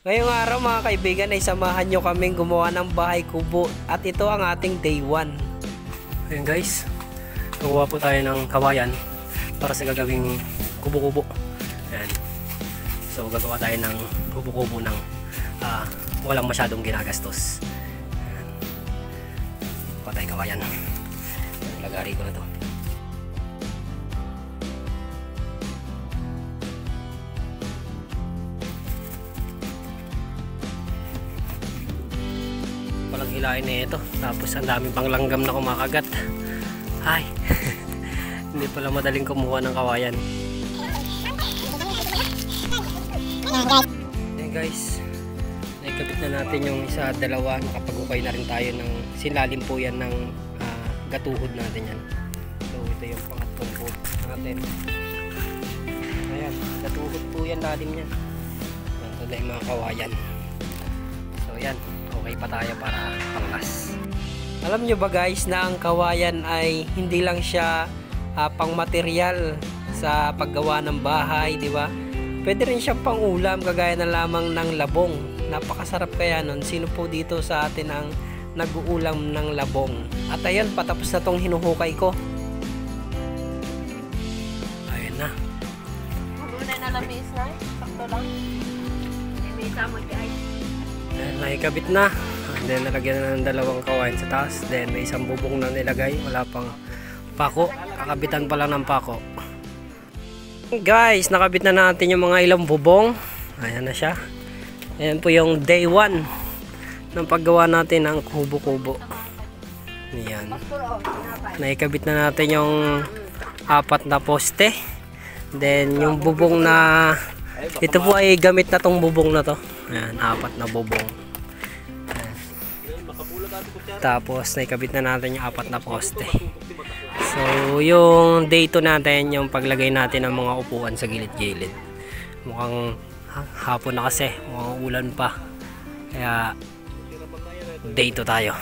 Ngayong araw mga kaibigan ay samahan nyo kaming gumawa ng bahay kubo at ito ang ating day 1. Ayun guys, gumawa po tayo ng kawayan para sa gagawing kubo-kubo. Ayan. So gagawa tayo ng kubo-kubo ng walang masyadong ginagastos. Ayan. Gawa tayo kawayan. Lagari ko na to. Walang hilain na ito, tapos ang daming pang langgam na kumakagat. Ay, hindi pala madaling kumuha ng kawayan. Ayan guys, naikabit na natin yung isa, dalawa. Nakapag-ukay na rin tayo ng silalim po yan ng gatuhod natin yan. So ito yung pangatlong po natin. Ayan, gatuhod po yan, lalim yan. Ito na yung mga kawayan. So yan, okay pa tayo para panglas. Alam nyo ba guys na ang kawayan ay hindi lang siya pang material sa paggawa ng bahay, di ba? Pwede rin siyang pang ulam kagaya na lamang ng labong. Napakasarap kaya nun. Sino po dito sa atin ang nag-uulam ng labong? At ayan, patapos na tong hinuhukay ko. Ayun na. Muna na labis na, sakto lang. May isama guys. Then, nakikabit na. And then nalagyan na ng dalawang kawayan sa taas. Then may isang bubong na nilagay. Wala pang pako. Kakabitan pa lang ng pako. Guys, nakabit na natin yung mga ilang bubong. Ayan na siya. Ayan po yung day 1 ng paggawa natin ng kubo-kubo. Ayan. Nakikabit na natin yung 4 na poste. Then yung bubong na ito po ay gamit na tong bubong na to. Ayan, 4 na bubong. Ayan. Tapos naikabit na natin yung 4 na poste. So yung day 2 natin, yung paglagay natin ng mga upuan sa gilid-gilid. Mukhang hapon na kasi, mukhang ulan pa. Kaya day 2 tayo.